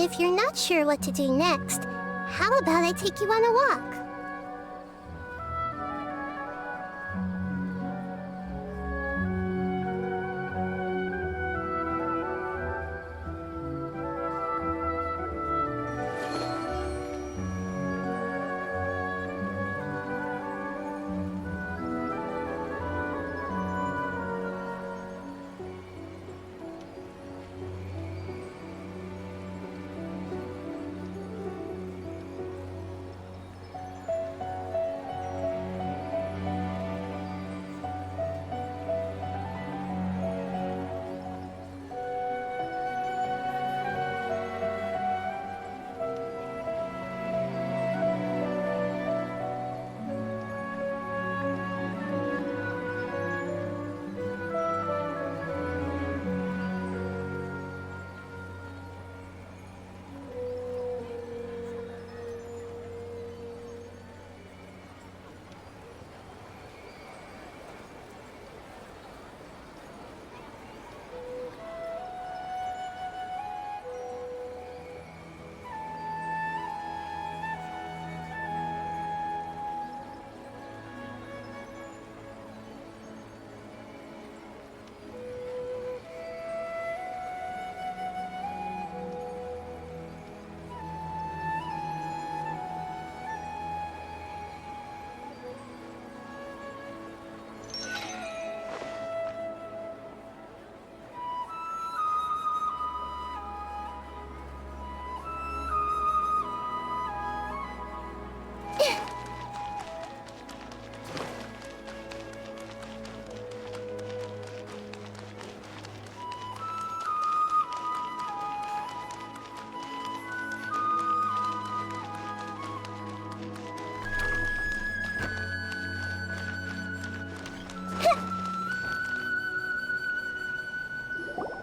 If you're not sure what to do next, how about I take you on a walk?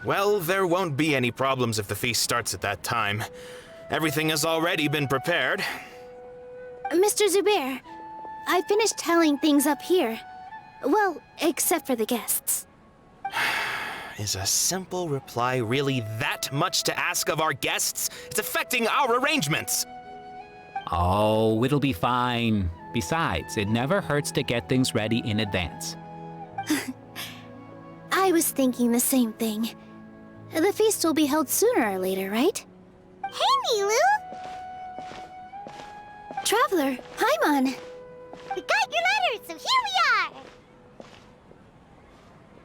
Well, there won't be any problems if the feast starts at that time. Everything has already been prepared. Mr. Zubair, I finished tallying things up here. Well, except for the guests. Is a simple reply really that much to ask of our guests? It's affecting our arrangements. Oh, it'll be fine. Besides, it never hurts to get things ready in advance. I was thinking the same thing. The feast will be held sooner or later, right? Hey, Nilu! Traveler, Paimon! We got your letter, so here we are!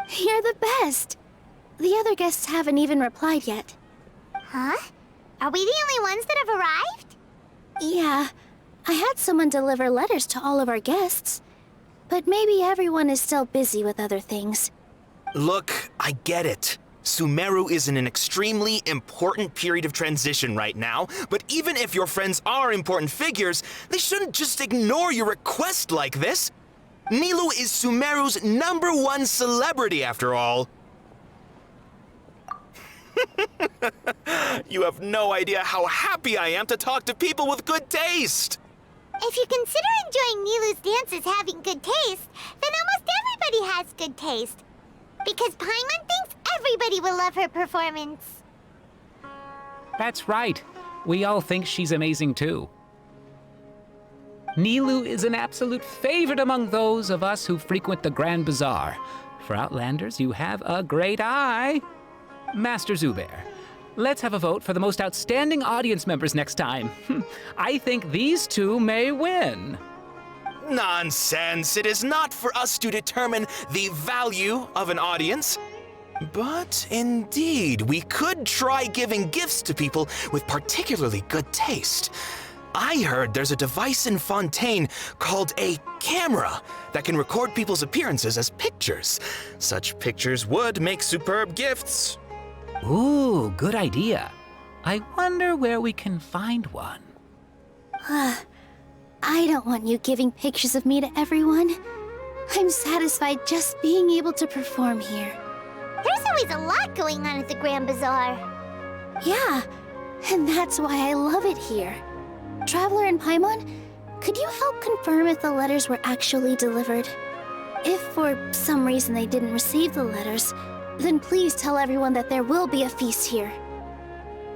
You're the best! The other guests haven't even replied yet. Huh? Are we the only ones that have arrived? Yeah. I had someone deliver letters to all of our guests. But maybe everyone is still busy with other things. Look, I get it. Sumeru is in an extremely important period of transition right now, but even if your friends are important figures, they shouldn't just ignore your request like this. Nilu is Sumeru's #1 celebrity, after all. You have no idea how happy I am to talk to people with good taste. If you consider enjoying Nilu's dances having good taste, then almost everybody has good taste. Because Paimon thinks everybody will love her performance. That's right. We all think she's amazing too. Nilu is an absolute favorite among those of us who frequent the Grand Bazaar. For Outlanders, you have a great eye. Master Zubair, let's have a vote for the most outstanding audience members next time. I think these two may win. Nonsense! It is not for us to determine the value of an audience. But indeed, we could try giving gifts to people with particularly good taste. I heard there's a device in Fontaine called a camera that can record people's appearances as pictures. Such pictures would make superb gifts. Ooh, good idea. I wonder where we can find one. I don't want you giving pictures of me to everyone. I'm satisfied just being able to perform here. There's always a lot going on at the Grand Bazaar. Yeah, and that's why I love it here. Traveler and Paimon, could you help confirm if the letters were actually delivered? If for some reason they didn't receive the letters, then please tell everyone that there will be a feast here.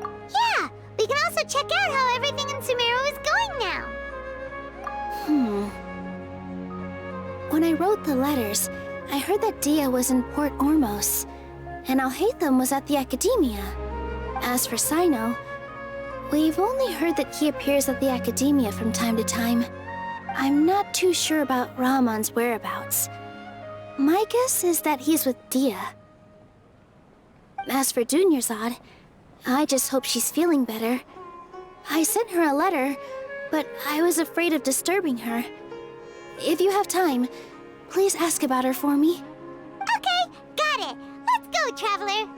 Yeah, we can check out how everything in Sumeru is going now. When I wrote the letters, I heard that Dia was in Port Ormos, and Alhaitham was at the Academia. As for Sino, we've only heard that he appears at the Academia from time to time. I'm not too sure about Rahman's whereabouts. My guess is that he's with Dia. As for Dunyarzad, I just hope she's feeling better. I sent her a letter, but I was afraid of disturbing her. If you have time, please ask about her for me. Okay, got it. Let's go, Traveler.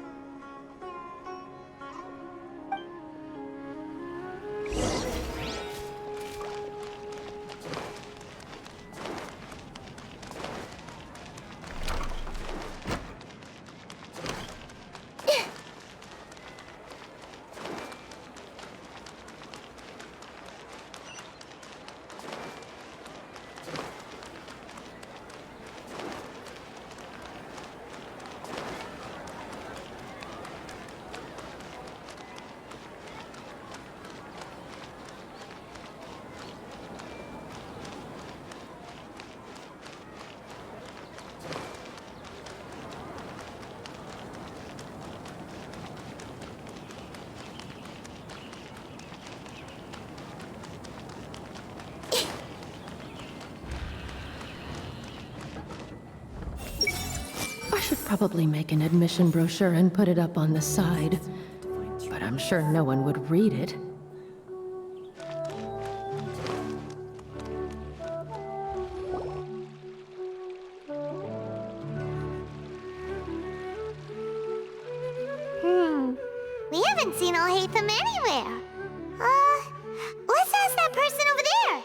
I should probably make an admission brochure and put it up on the side. But I'm sure no one would read it. We haven't seen Alhaitham anywhere. Let's ask that person over there.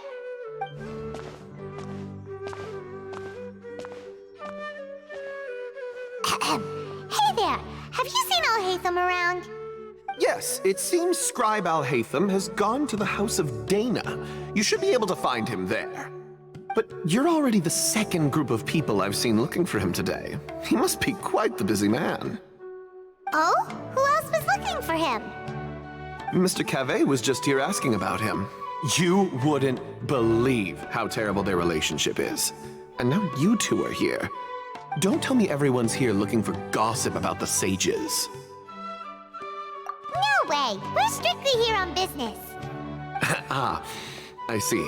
Hey there, have you seen Alhaitham around? Yes, it seems Scribe Alhaitham has gone to the House of Dana. You should be able to find him there. But you're already the second group of people I've seen looking for him today. He must be quite the busy man. Oh? Who else was looking for him? Mr. Cave was just here asking about him. You wouldn't believe how terrible their relationship is. And now you two are here. Don't tell me everyone's here looking for gossip about the sages. No way! We're strictly here on business. Ah, I see.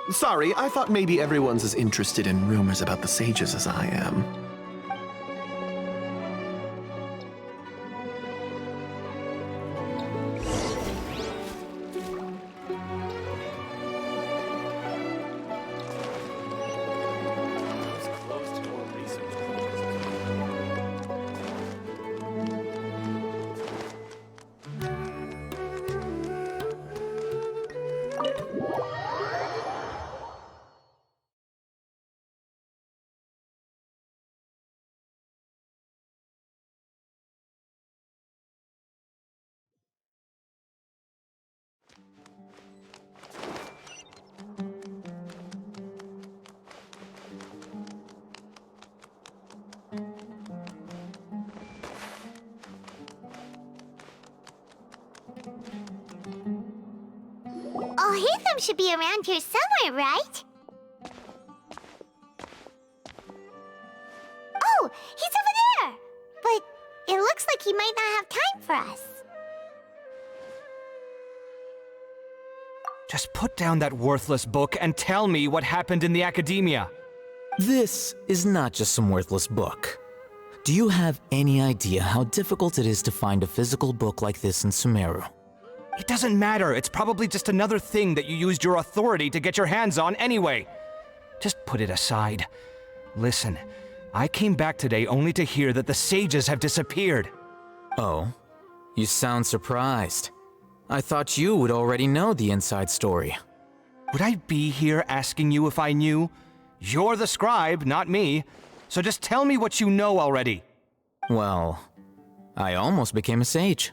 Sorry, I thought maybe everyone's as interested in rumors about the sages as I am. Alhaitham should be around here somewhere, right? Oh, he's over there! But it looks like he might not have time for us. Just put down that worthless book and tell me what happened in the Academia. This is not just some worthless book. Do you have any idea how difficult it is to find a physical book like this in Sumeru? It doesn't matter. It's probably just another thing that you used your authority to get your hands on anyway. Just put it aside. Listen, I came back today only to hear that the sages have disappeared. Oh, you sound surprised. I thought you would already know the inside story. Would I be here asking you if I knew? You're the scribe, not me. So just tell me what you know already. Well, I almost became a sage.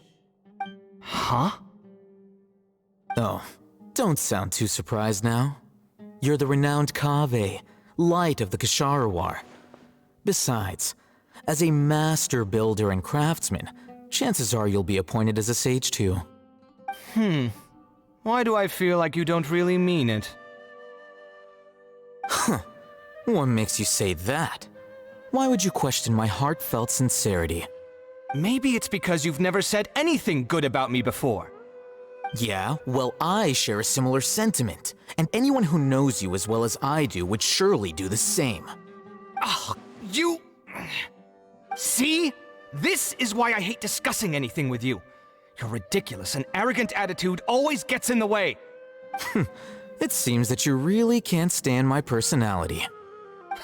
Huh? Oh, don't sound too surprised now. You're the renowned Kaveh, light of the Ksharawar. Besides, as a master builder and craftsman, chances are you'll be appointed as a sage too. Why do I feel like you don't really mean it? What makes you say that? Why would you question my heartfelt sincerity? Maybe it's because you've never said anything good about me before. Yeah, well, I share a similar sentiment, and anyone who knows you as well as I do would surely do the same. Oh, you... See? This is why I hate discussing anything with you. Your ridiculous and arrogant attitude always gets in the way. It seems that you really can't stand my personality.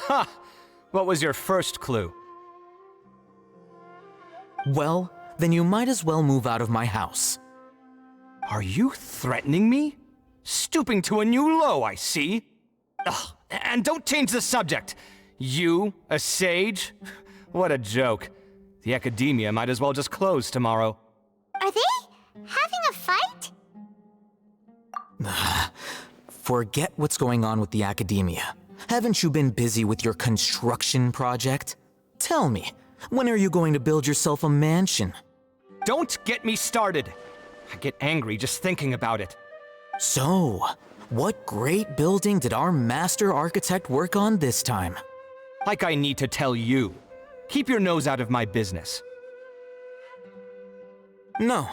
Ha! What was your first clue? Well, then you might as well move out of my house. Are you threatening me? Stooping to a new low, I see. Ugh, and don't change the subject. You, a sage? What a joke. The academia might as well just close tomorrow. Are they having a fight? Forget what's going on with the academia. Haven't you been busy with your construction project? Tell me, when are you going to build yourself a mansion? Don't get me started. I get angry just thinking about it. So, what great building did our master architect work on this time? Like I need to tell you. Keep your nose out of my business. No,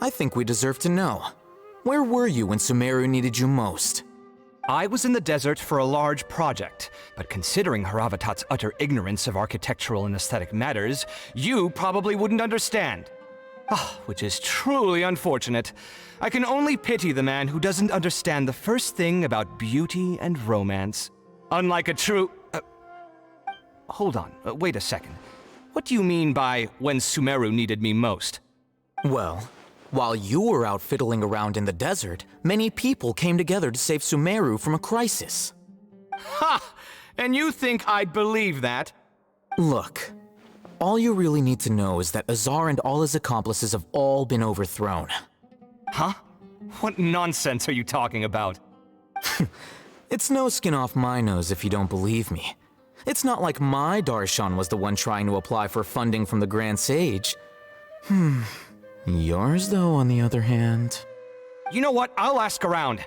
I think we deserve to know. Where were you when Sumeru needed you most? I was in the desert for a large project, but considering Haravatat's utter ignorance of architectural and aesthetic matters, you probably wouldn't understand. Ah, which is truly unfortunate. I can only pity the man who doesn't understand the first thing about beauty and romance. Unlike a true... Hold on, wait a second. What do you mean by when Sumeru needed me most? Well, while you were out fiddling around in the desert, many people came together to save Sumeru from a crisis. Ha! And you think I'd believe that? Look, all you really need to know is that Azar and all his accomplices have all been overthrown. Huh? What nonsense are you talking about? It's no skin off my nose if you don't believe me. It's not like my Darshan was the one trying to apply for funding from the Grand Sage. Yours, though, on the other hand... You know what? I'll ask around.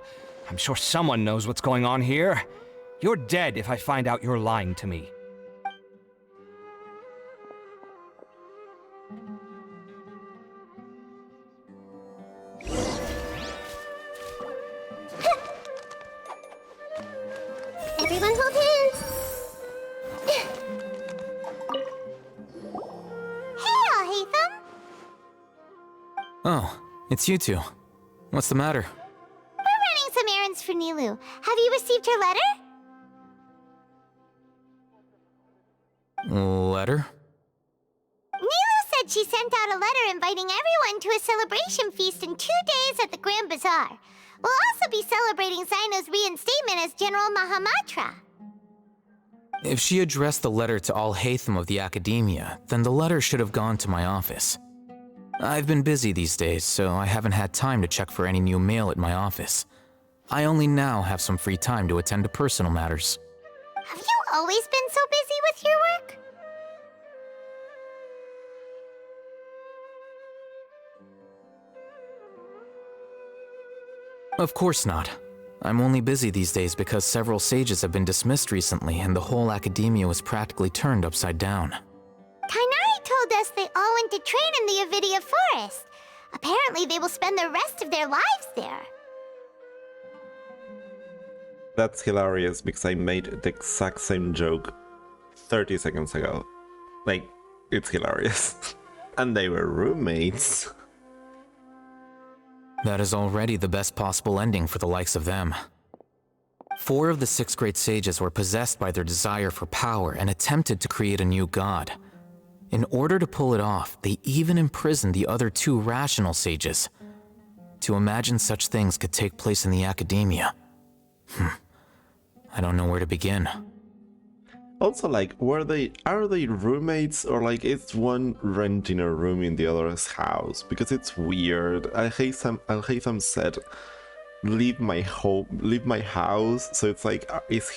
I'm sure someone knows what's going on here. You're dead if I find out you're lying to me. Everyone hold hands. Hey, Alhaitham. Oh, it's you two. What's the matter? We're running some errands for Nilu. Have you received her letter? Letter? Nilu said she sent out a letter inviting everyone to a celebration feast in 2 days at the Grand Bazaar. We'll also be celebrating Zaino's reinstatement as General Mahamatra. If she addressed the letter to Alhaitham of the Academia, then the letter should have gone to my office. I've been busy these days, so I haven't had time to check for any new mail at my office. I only now have some free time to attend to personal matters. Have you always been so busy with your work? Of course not. I'm only busy these days because several sages have been dismissed recently and the whole academia was practically turned upside down. Kainari told us they all went to train in the Avidia Forest. Apparently they will spend the rest of their lives there. That's hilarious because I made the exact same joke 30 seconds ago. Like, it's hilarious. And they were roommates. That is already the best possible ending for the likes of them. 4 of the 6 great sages were possessed by their desire for power and attempted to create a new god. In order to pull it off, they even imprisoned the other 2 rational sages. To imagine such things could take place in the academia. I don't know where to begin. Also, like, are they roommates, or like is one renting a room in the other's house? Because it's weird. Alhaitham said, leave my house. So it's like, is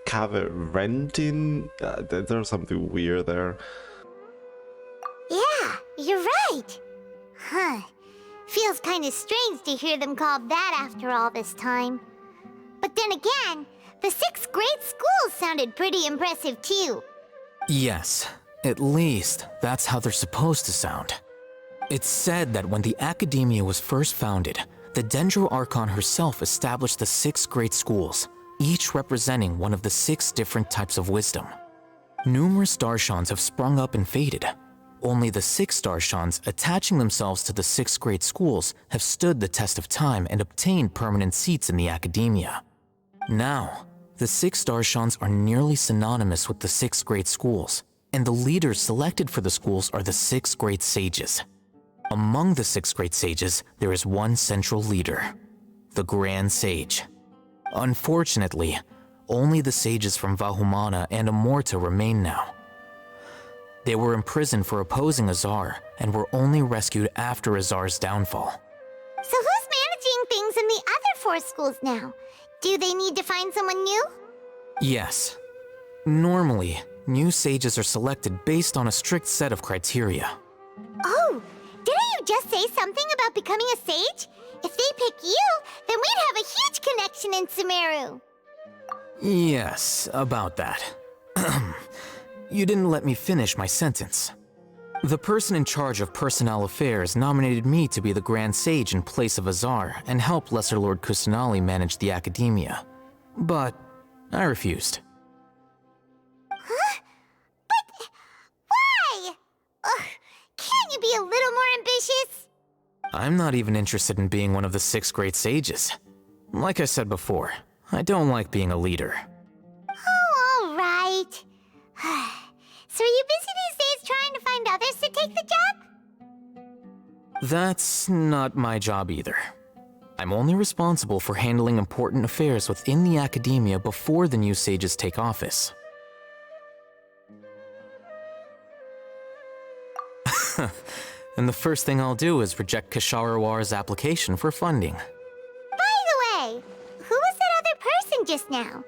Kaveh renting? There's something weird there. Yeah, you're right. Huh. Feels kinda strange to hear them called that after all this time. But then again, the 6th grade schools sounded pretty impressive too. Yes, at least that's how they're supposed to sound. It's said that when the Academia was first founded, the Dendro Archon herself established the 6 great schools, each representing one of the 6 different types of wisdom. Numerous Darshans have sprung up and faded. Only the 6 Darshans attaching themselves to the 6 great schools have stood the test of time and obtained permanent seats in the Academia. Now, the 6 Darshans are nearly synonymous with the 6 great schools, and the leaders selected for the schools are the 6 great sages. Among the 6 great sages, there is one central leader, the Grand Sage. Unfortunately, only the sages from Vahumana and Amorta remain now. They were imprisoned for opposing Azar and were only rescued after Azar's downfall. So who's managing things in the other 4 schools now? Do they need to find someone new? Yes. Normally, new sages are selected based on a strict set of criteria. Oh, didn't you just say something about becoming a sage? If they pick you, then we'd have a huge connection in Sumeru. Yes, about that. You didn't let me finish my sentence. The person in charge of personnel affairs nominated me to be the Grand Sage in place of Azar and help Lesser Lord Kusanali manage the Academia. But I refused. Huh? But why? Ugh, can't you be a little more ambitious? I'm not even interested in being one of the 6 great sages. Like I said before, I don't like being a leader. Oh, all right. So are you busy these days trying to find others to take the job? That's not my job either. I'm only responsible for handling important affairs within the Academia before the new sages take office. And the first thing I'll do is reject Kasharawar's application for funding. By the way, who was that other person just now?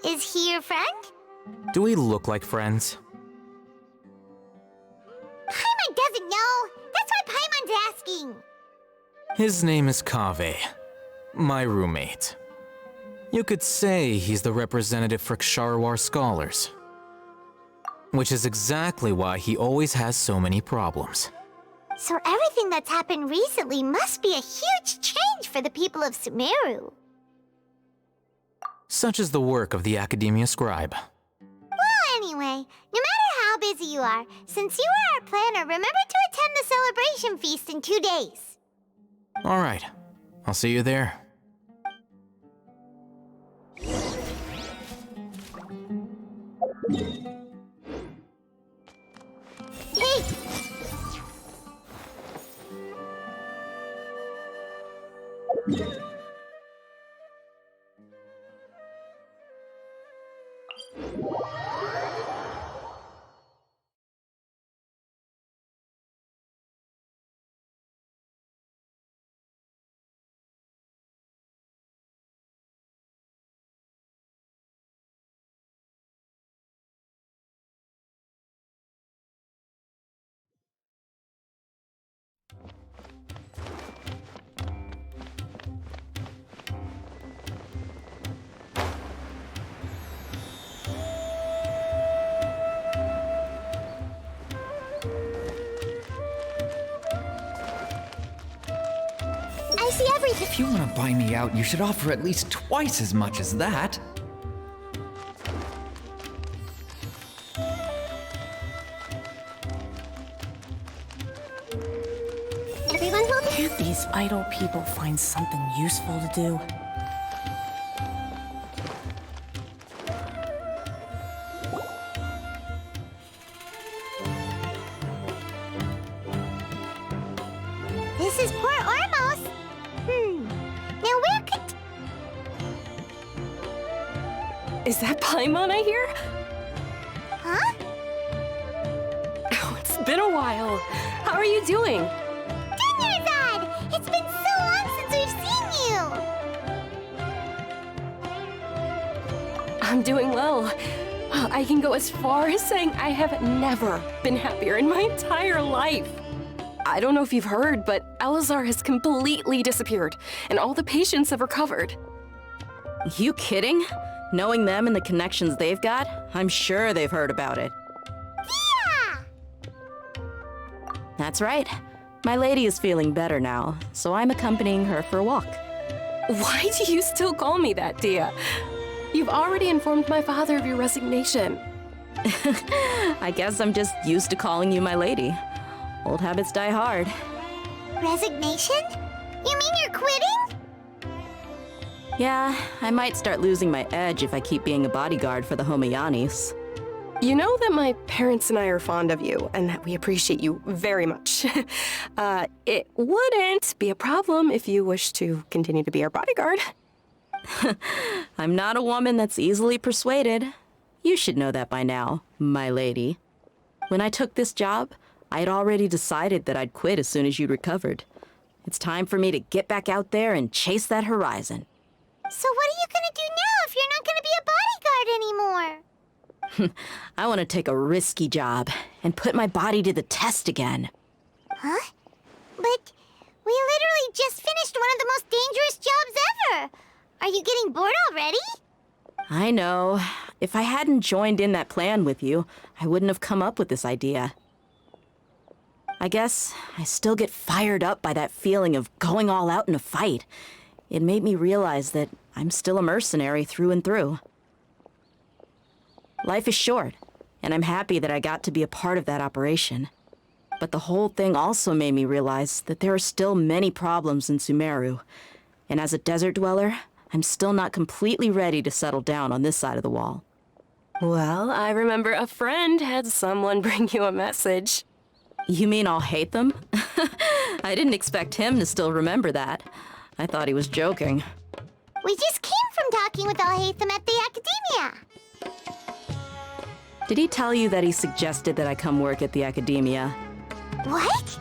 Is he your friend? Do we look like friends? Paimon doesn't know. That's why Paimon's asking. His name is Kaveh, my roommate. You could say he's the representative for Ksharawar scholars. Which is exactly why he always has so many problems. So everything that's happened recently must be a huge change for the people of Sumeru. Such is the work of the Academia Scribe. Well, anyway, no matter how busy you are, since you are our planner, remember to attend the celebration feast in 2 days. All right, I'll see you there. Hey! I see everything. If you want to buy me out, you should offer at least twice as much as that. Everyone will be. Can't these idle people find something useful to do? This is Port Ormos. Now where could... Is that Paimon I hear? Huh? Oh, it's been a while. How are you doing? Dinnerzad! It's been so long since we've seen you! I'm doing well. I can go as far as saying I have never been happier in my entire life. I don't know if you've heard, but Elazar has completely disappeared, and all the patients have recovered. You kidding? Knowing them and the connections they've got, I'm sure they've heard about it. Yeah! That's right. My lady is feeling better now, so I'm accompanying her for a walk. Why do you still call me that, Dia? You've already informed my father of your resignation. I guess I'm just used to calling you my lady. Old habits die hard. Resignation? You mean you're quitting? Yeah, I might start losing my edge if I keep being a bodyguard for the Homayanis. You know that my parents and I are fond of you, and that we appreciate you very much. It wouldn't be a problem if you wish to continue to be our bodyguard. I'm not a woman that's easily persuaded. You should know that by now, my lady. When I took this job, I had already decided that I'd quit as soon as you'd recovered. It's time for me to get back out there and chase that horizon. So what are you gonna do now if you're not gonna be a bodyguard anymore? I want to take a risky job and put my body to the test again. Huh? But we literally just finished one of the most dangerous jobs ever! Are you getting bored already? I know. If I hadn't joined in that plan with you, I wouldn't have come up with this idea. I guess I still get fired up by that feeling of going all out in a fight. It made me realize that I'm still a mercenary through and through. Life is short, and I'm happy that I got to be a part of that operation. But the whole thing also made me realize that there are still many problems in Sumeru. And as a desert dweller, I'm still not completely ready to settle down on this side of the wall. Well, I remember a friend had someone bring you a message. You mean I'll hate them? I didn't expect him to still remember that. I thought he was joking. We just came from talking with Alhaitham at the Academia. Did he tell you that he suggested that I come work at the Academia? What?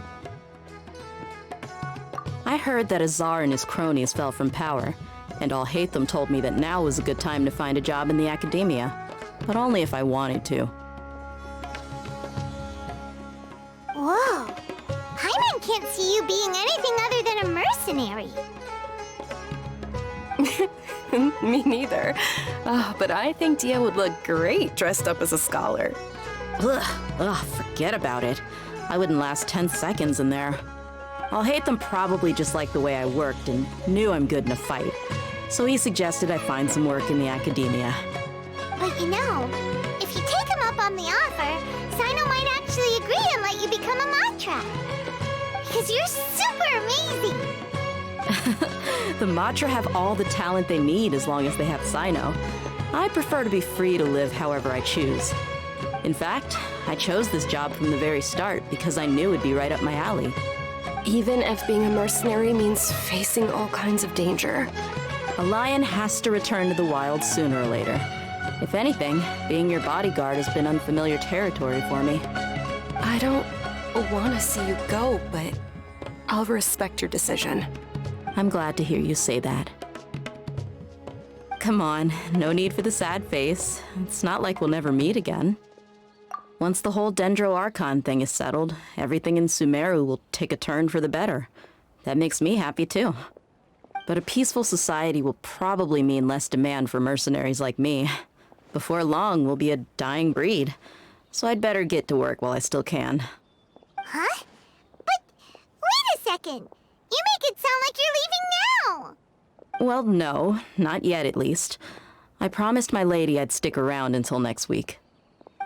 I heard that Azar and his cronies fell from power, and Alhaitham told me that now was a good time to find a job in the Academia, but only if I wanted to. Whoa. Hyman can't see you being anything other than a mercenary. Me neither. But I think Dia would look great dressed up as a scholar. Ugh, forget about it. I wouldn't last 10 seconds in there. Alhaitham probably just liked the way I worked and knew I'm good in a fight, so he suggested I find some work in the Academia. But you know, if you take him up on the offer, Sino might actually agree and let you become a Matra. Because you're super amazing! The Matra have all the talent they need as long as they have Sino. I prefer to be free to live however I choose. In fact, I chose this job from the very start because I knew it'd be right up my alley. Even if being a mercenary means facing all kinds of danger. A lion has to return to the wild sooner or later. If anything, being your bodyguard has been unfamiliar territory for me. I don't want to see you go, but I'll respect your decision. I'm glad to hear you say that. Come on, no need for the sad face. It's not like we'll never meet again. Once the whole Dendro Archon thing is settled, everything in Sumeru will take a turn for the better. That makes me happy too. But a peaceful society will probably mean less demand for mercenaries like me. Before long, we'll be a dying breed. So I'd better get to work while I still can. Huh? But wait a second! You make it sound like you're leaving now! Well, no, not yet at least. I promised my lady I'd stick around until next week.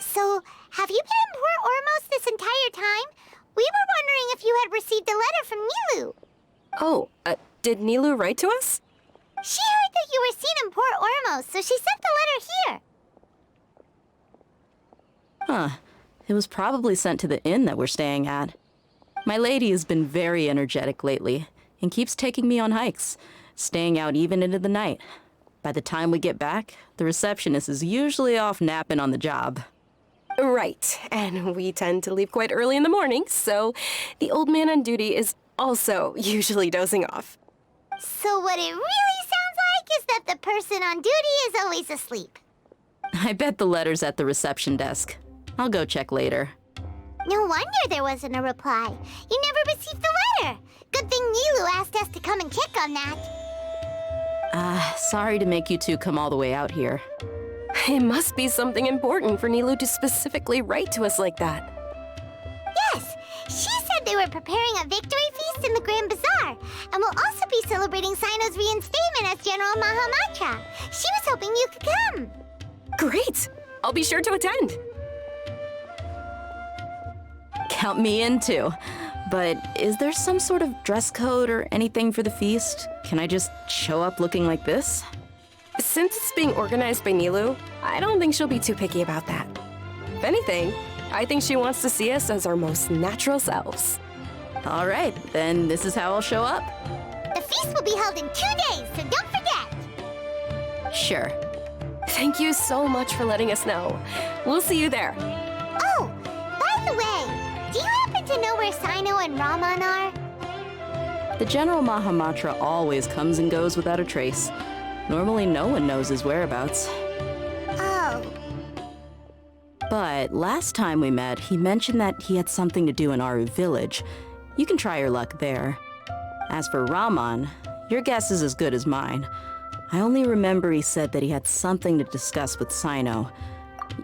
So, have you been in Port Ormos this entire time? We were wondering if you had received a letter from Nilu. Oh, did Nilu write to us? She heard that you were seen in Port Ormos, so she sent the letter here. Huh. It was probably sent to the inn that we're staying at. My lady has been very energetic lately and keeps taking me on hikes, staying out even into the night. By the time we get back, the receptionist is usually off napping on the job. Right, and we tend to leave quite early in the morning, so the old man on duty is also usually dozing off. So what it really sounds like is that the person on duty is always asleep. I bet the letter's at the reception desk. I'll go check later. No wonder there wasn't a reply. You never received the letter. Good thing Nilu asked us to come and check on that. Sorry to make you two come all the way out here. It must be something important for Nilu to specifically write to us like that. Yes, she said they were preparing a victory feast in the Grand Bazaar, and will also be celebrating Sino's reinstatement as General Mahamatra. She was hoping you could come. Great! I'll be sure to attend. Count me in too. But is there some sort of dress code or anything for the feast? Can I just show up looking like this? Since it's being organized by Nilu, I don't think she'll be too picky about that. If anything, I think she wants to see us as our most natural selves. All right, then this is how I'll show up. The feast will be held in 2 days, so don't forget. Sure. Thank you so much for letting us know. We'll see you there. Oh, by the way, do you happen to know where Sino and Raman are? The General Mahamatra always comes and goes without a trace. Normally no one knows his whereabouts. Oh. But last time we met, he mentioned that he had something to do in Aru Village. You can try your luck there. As for Raman, your guess is as good as mine. I only remember he said that he had something to discuss with Sino.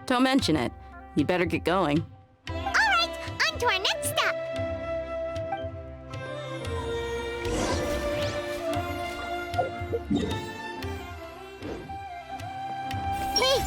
Don't mention it. You'd better get going. All right, on to our next stop. Hey!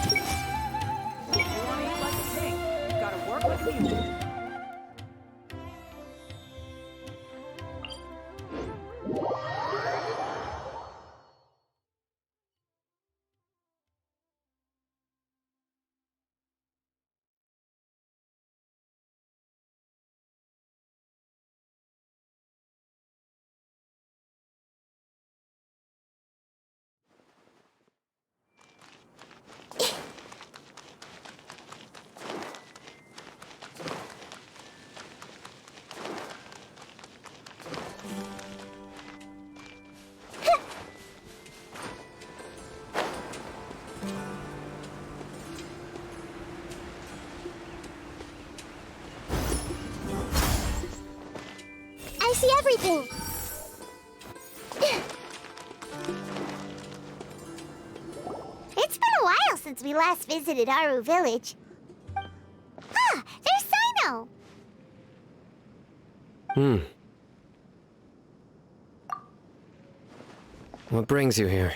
I see everything. It's been a while since we last visited Aru Village. Ah, there's Sino. What brings you here?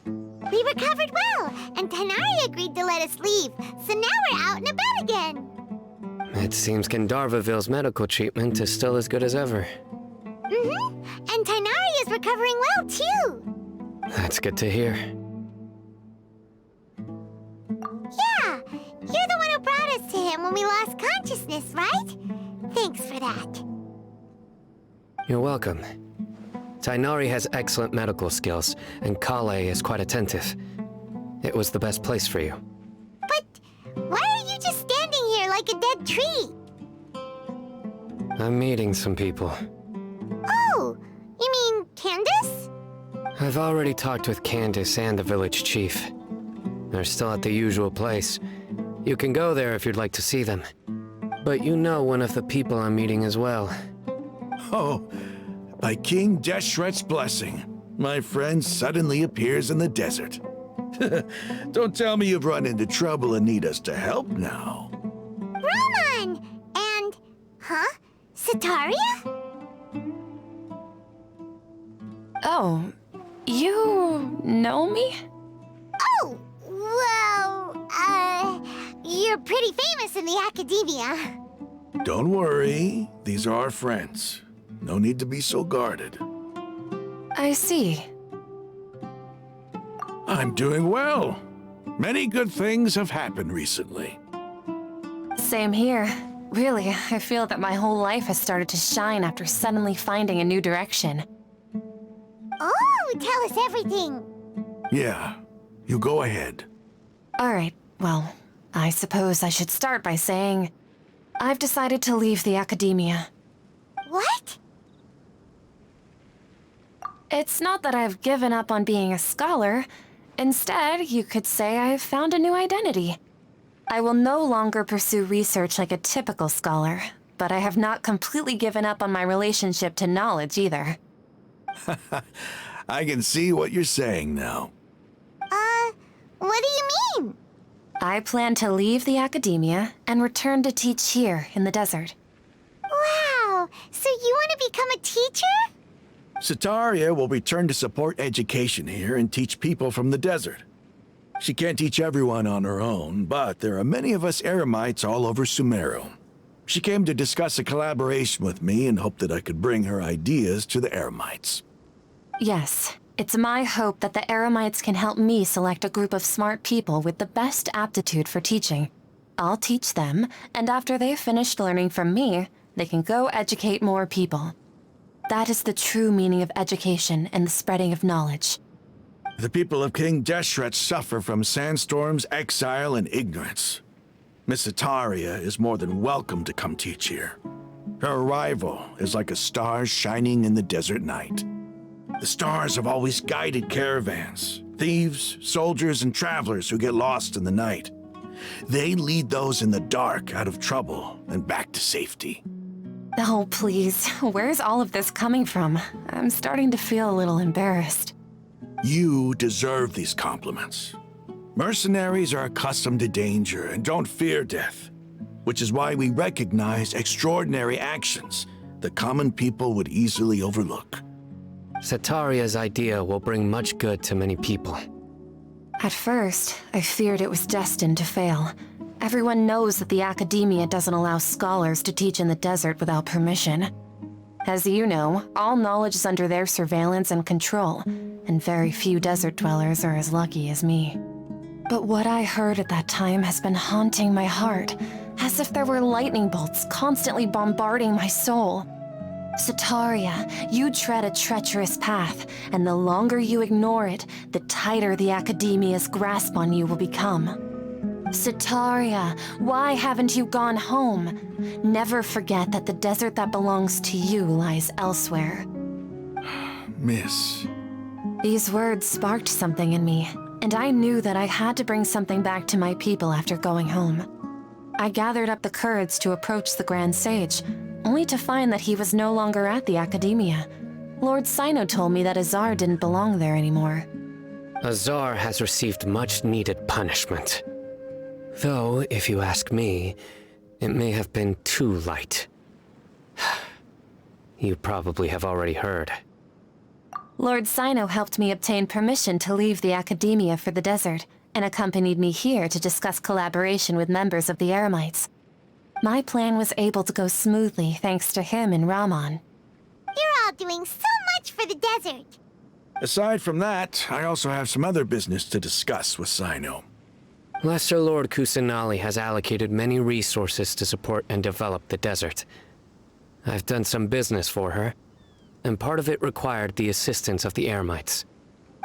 We recovered well, and Tanari agreed to let us leave, so now we're out and about again. It seems Gandharvaville's medical treatment is still as good as ever. And Tanari is recovering well, too. That's good to hear. Yeah, you're the one who brought us to him when we lost consciousness, right? Thanks for that. You're welcome. Tainari has excellent medical skills, and Kale is quite attentive. It was the best place for you. But why are you just standing here like a dead tree? I'm meeting some people. Oh, you mean Candace? I've already talked with Candace and the village chief. They're still at the usual place. You can go there if you'd like to see them. But you know one of the people I'm meeting as well. Oh, by King Deshret's blessing, my friend suddenly appears in the desert. Don't tell me you've run into trouble and need us to help now. Raman! And... huh? Sataria? Oh, you know me? Oh, well, you're pretty famous in the academia. Don't worry, these are our friends. No need to be so guarded. I see. I'm doing well. Many good things have happened recently. Same here. Really, I feel that my whole life has started to shine after suddenly finding a new direction. Oh, tell us everything. Yeah, you go ahead. All right, well, I suppose I should start by saying I've decided to leave the academia. What? It's not that I've given up on being a scholar. Instead, you could say I've found a new identity. I will no longer pursue research like a typical scholar, but I have not completely given up on my relationship to knowledge either. I can see what you're saying now. What do you mean? I plan to leave the academia and return to teach here in the desert. Wow, so you want to become a teacher? Sataria will return to support education here and teach people from the desert. She can't teach everyone on her own, but there are many of us Eremites all over Sumeru. She came to discuss a collaboration with me and hoped that I could bring her ideas to the Eremites. Yes, it's my hope that the Eremites can help me select a group of smart people with the best aptitude for teaching. I'll teach them, and after they've finished learning from me, they can go educate more people. That is the true meaning of education and the spreading of knowledge. The people of King Deshret suffer from sandstorms, exile, and ignorance. Miss Sataria is more than welcome to come teach here. Her arrival is like a star shining in the desert night. The stars have always guided caravans, thieves, soldiers, and travelers who get lost in the night. They lead those in the dark out of trouble and back to safety. Oh, please, where's all of this coming from? I'm starting to feel a little embarrassed. You deserve these compliments. Mercenaries are accustomed to danger and don't fear death, which is why we recognize extraordinary actions that common people would easily overlook. Sataria's idea will bring much good to many people. At first, I feared it was destined to fail. Everyone knows that the academia doesn't allow scholars to teach in the desert without permission. As you know, all knowledge is under their surveillance and control, and very few desert dwellers are as lucky as me. But what I heard at that time has been haunting my heart, as if there were lightning bolts constantly bombarding my soul. Sataria, you tread a treacherous path, and the longer you ignore it, the tighter the academia's grasp on you will become. Sataria, why haven't you gone home? Never forget that the desert that belongs to you lies elsewhere. Miss. These words sparked something in me, and I knew that I had to bring something back to my people after going home. I gathered up the courage to approach the Grand Sage, only to find that he was no longer at the academia. Lord Sino told me that Azar didn't belong there anymore. Azar has received much-needed punishment. Though, if you ask me, it may have been too light. You probably have already heard. Lord Sino helped me obtain permission to leave the academia for the desert, and accompanied me here to discuss collaboration with members of the Eremites. My plan was able to go smoothly thanks to him and Rahman. You're all doing so much for the desert. Aside from that, I also have some other business to discuss with Sino. Lesser Lord Kusanali has allocated many resources to support and develop the desert. I've done some business for her, and part of it required the assistance of the Eremites.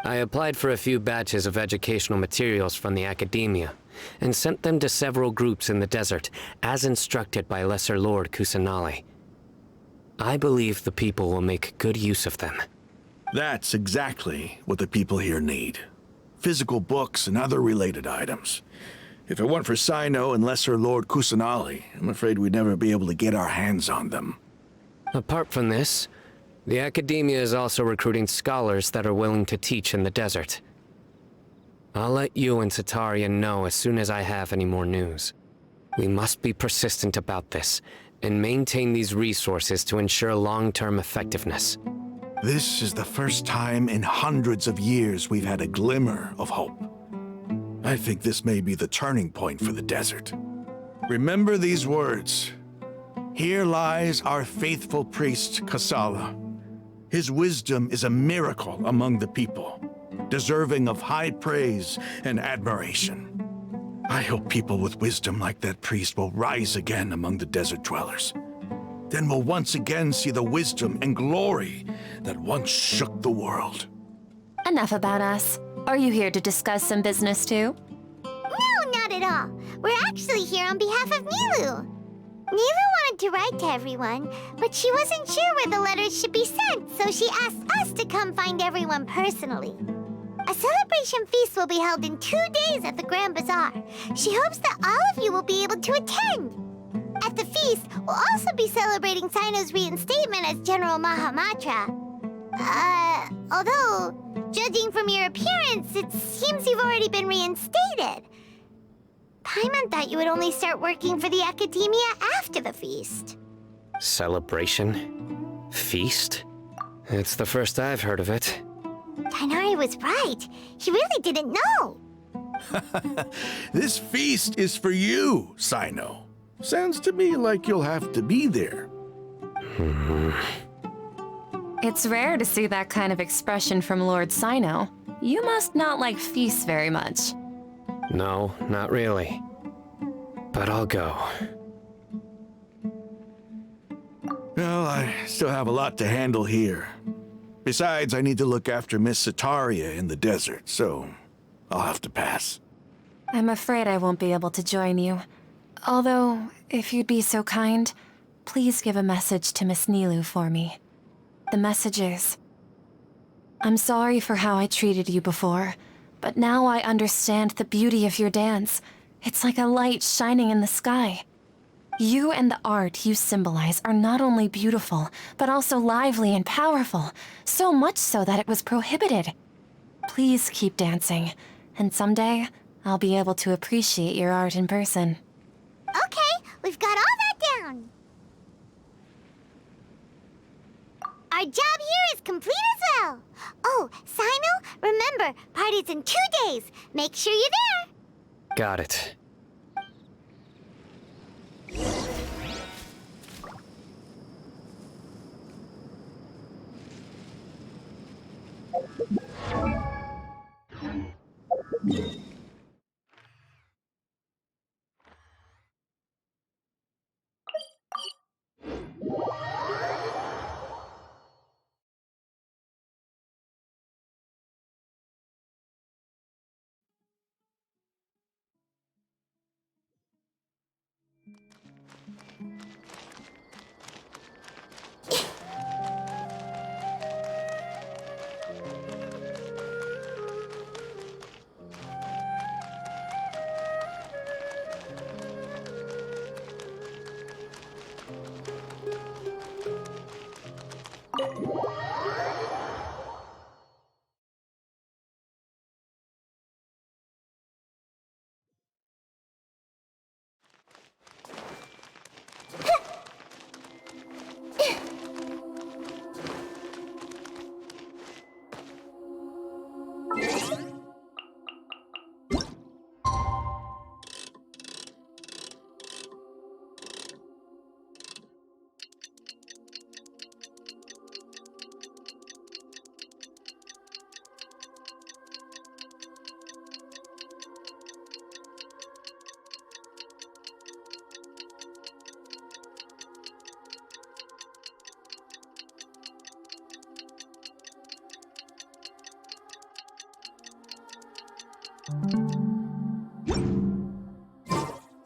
I applied for a few batches of educational materials from the academia, and sent them to several groups in the desert, as instructed by Lesser Lord Kusanali. I believe the people will make good use of them. That's exactly what the people here need. Physical books and other related items. If it weren't for Sino and Lesser Lord Kusanali, I'm afraid we'd never be able to get our hands on them. Apart from this, the academia is also recruiting scholars that are willing to teach in the desert. I'll let you and Sataria know as soon as I have any more news. We must be persistent about this, and maintain these resources to ensure long-term effectiveness. This is the first time in hundreds of years we've had a glimmer of hope. I think this may be the turning point for the desert. Remember these words. Here lies our faithful priest, Kasala. His wisdom is a miracle among the people, deserving of high praise and admiration. I hope people with wisdom like that priest will rise again among the desert dwellers. Then we'll once again see the wisdom and glory that once shook the world. Enough about us. Are you here to discuss some business too? No, not at all. We're actually here on behalf of Milu. Milu wanted to write to everyone, but she wasn't sure where the letters should be sent, so she asked us to come find everyone personally. A A celebration feast will be held in 2 days at the Grand Bazaar. She hopes that all of you will be able to attend. At the feast, we'll also be celebrating Sino's reinstatement as General Mahamatra. Although, judging from your appearance, it seems you've already been reinstated. Paimon thought you would only start working for the Academia after the feast. Celebration? Feast? It's the first I've heard of it. Tighnari was right. He really didn't know. This feast is for you, Sino. Sounds to me like you'll have to be there. It's rare to see that kind of expression from Lord Sino. You must not like feasts very much. No, not really. But I'll go. Well, I still have a lot to handle here. Besides, I need to look after Miss Sataria in the desert, so I'll have to pass. I'm afraid I won't be able to join you. Although, if you'd be so kind, please give a message to Miss Nilu for me. The message is, I'm sorry for how I treated you before, but now I understand the beauty of your dance. It's like a light shining in the sky. You and the art you symbolize are not only beautiful, but also lively and powerful, so much so that it was prohibited. Please keep dancing, and someday I'll be able to appreciate your art in person. Okay, we've got all that down. Our job here is complete as well. Oh, Sino, remember, party's in 2 days. Make sure you're there. Got it.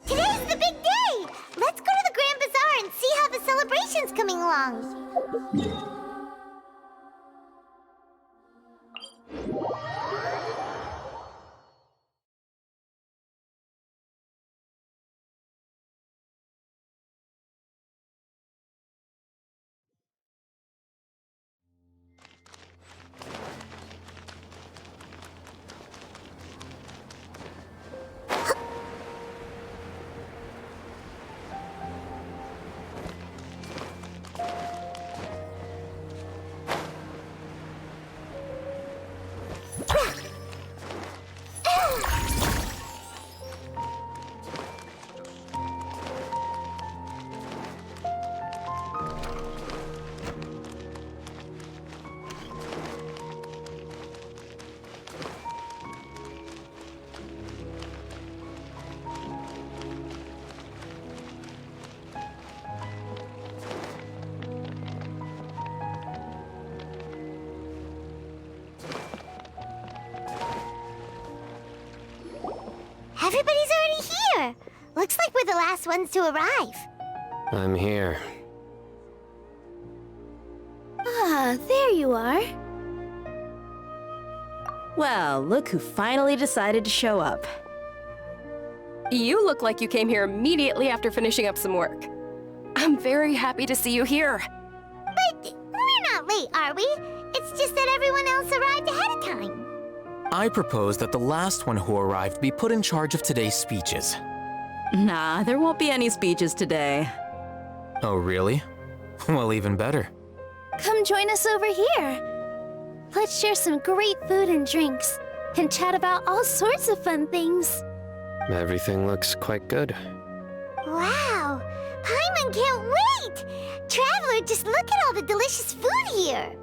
Today's the big day! Let's go to the Grand Bazaar and see how the celebration's coming along. Everybody's already here. Looks like we're the last ones to arrive. I'm here. Ah, there you are. Well, look who finally decided to show up. You look like you came here immediately after finishing up some work. I'm very happy to see you here. But we're not late, are we? It's just that everyone else arrived ahead of time. I propose that the last one who arrived be put in charge of today's speeches. Nah, there won't be any speeches today. Oh, really? Well, even better. Come join us over here. Let's share some great food and drinks, and chat about all sorts of fun things. Everything looks quite good. Wow! Paimon can't wait! Traveler, just look at all the delicious food here!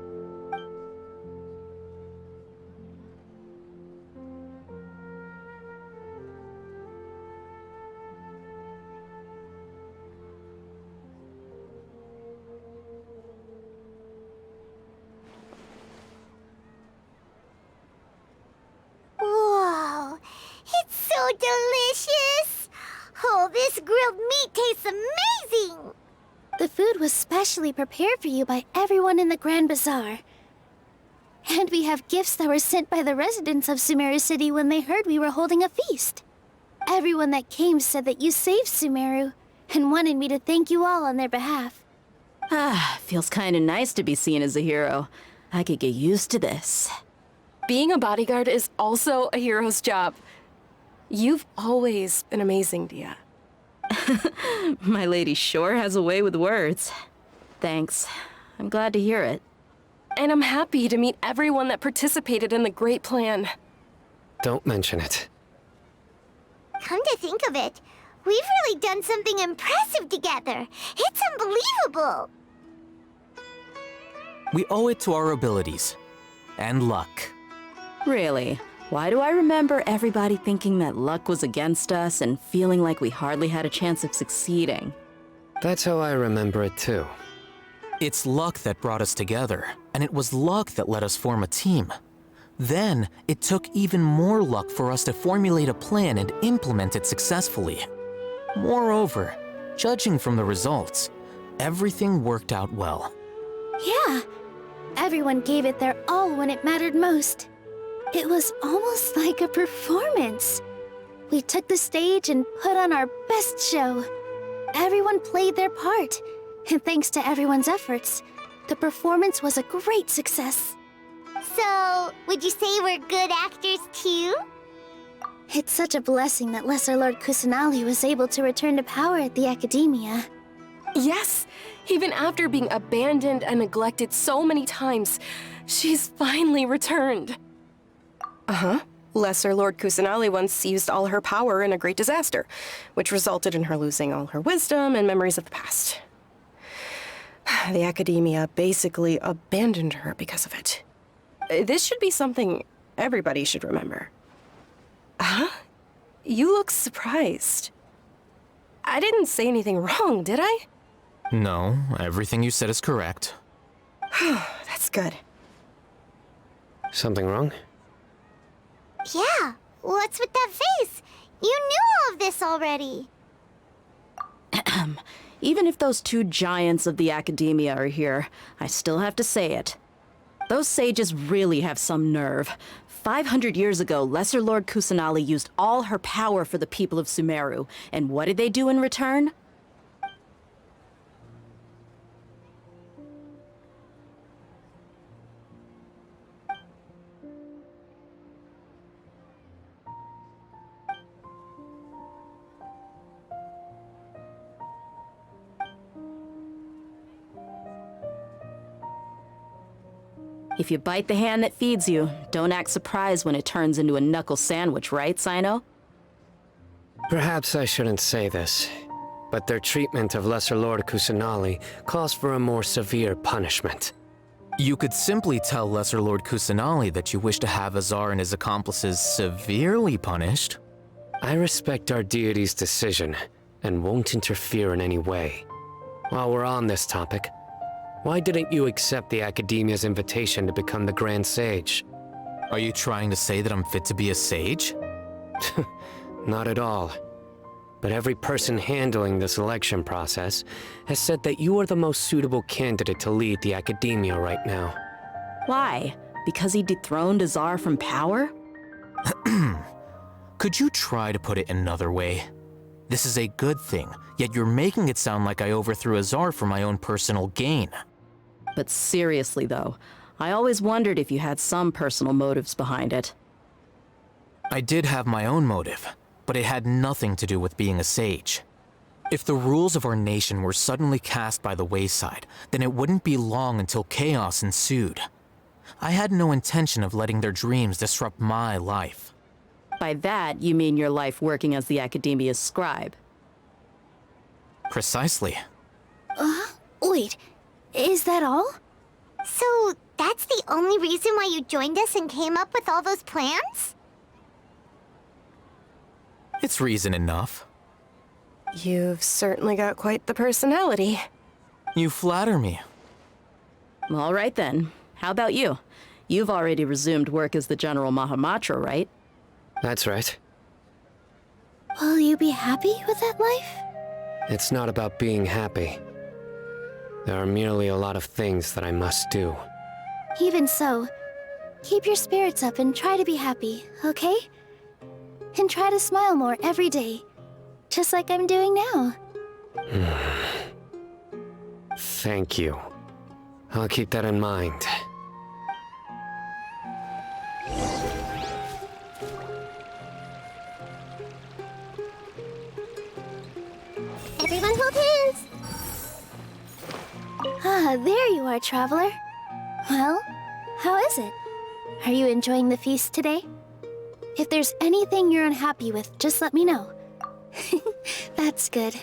Whoa! It's so delicious! Oh, this grilled meat tastes amazing! The food was specially prepared for you by everyone in the Grand Bazaar. And we have gifts that were sent by the residents of Sumeru City when they heard we were holding a feast. Everyone that came said that you saved Sumeru, and wanted me to thank you all on their behalf. Ah, feels kinda nice to be seen as a hero. I could get used to this. Being a bodyguard is also a hero's job. You've always been amazing, Dia. My lady sure has a way with words. Thanks. I'm glad to hear it. And I'm happy to meet everyone that participated in the great plan. Don't mention it. Come to think of it, we've really done something impressive together. It's unbelievable. We owe it to our abilities. And luck. Really? Why do I remember everybody thinking that luck was against us and feeling like we hardly had a chance of succeeding? That's how I remember it too. It's luck that brought us together, and it was luck that let us form a team. Then, it took even more luck for us to formulate a plan and implement it successfully. Moreover, judging from the results, everything worked out well. Yeah, everyone gave it their all when it mattered most. It was almost like a performance. We took the stage and put on our best show. Everyone played their part, and thanks to everyone's efforts, the performance was a great success. So, would you say we're good actors too? It's such a blessing that Lesser Lord Kusanali was able to return to power at the Academia. Yes, even after being abandoned and neglected so many times, she's finally returned. Uh-huh. Lesser Lord Kusanali once used all her power in a great disaster, which resulted in her losing all her wisdom and memories of the past. The Academia basically abandoned her because of it. This should be something everybody should remember. Huh? You look surprised. I didn't say anything wrong, did I? No, everything you said is correct. That's good. Something wrong? Yeah, what's with that face? You knew all of this already. Even if those two giants of the Academia are here, I still have to say it. Those sages really have some nerve. 500 years ago, Lesser Lord Kusanali used all her power for the people of Sumeru, and what did they do in return? If you bite the hand that feeds you, don't act surprised when it turns into a knuckle sandwich, right, Sino? Perhaps I shouldn't say this, but their treatment of Lesser Lord Kusanali calls for a more severe punishment. You could simply tell Lesser Lord Kusanali that you wish to have Azar and his accomplices severely punished. I respect our deity's decision, and won't interfere in any way. While we're on this topic, why didn't you accept the Academia's invitation to become the Grand Sage? Are you trying to say that I'm fit to be a sage? Not at all. But every person handling the selection process has said that you are the most suitable candidate to lead the Academia right now. Why? Because he dethroned Azar from power? Could you try to put it another way? This is a good thing, yet you're making it sound like I overthrew Azar for my own personal gain. But seriously, though, I always wondered if you had some personal motives behind it. I did have my own motive, but it had nothing to do with being a sage. If the rules of our nation were suddenly cast by the wayside, then it wouldn't be long until chaos ensued. I had no intention of letting their dreams disrupt my life. By that, you mean your life working as the Academia's scribe? Precisely. Wait, is that all? So, that's the only reason why you joined us and came up with all those plans? It's reason enough. You've certainly got quite the personality. You flatter me. All right then. How about you? You've already resumed work as the General Mahamatra, right? That's right. Will you be happy with that life? It's not about being happy. There are merely a lot of things that I must do. Even so, keep your spirits up and try to be happy, okay? And try to smile more every day, just like I'm doing now. Thank you. I'll keep that in mind. Everyone hold hands! Ah, there you are, traveler. Well, how is it? Are you enjoying the feast today? If there's anything you're unhappy with, just let me know. That's good.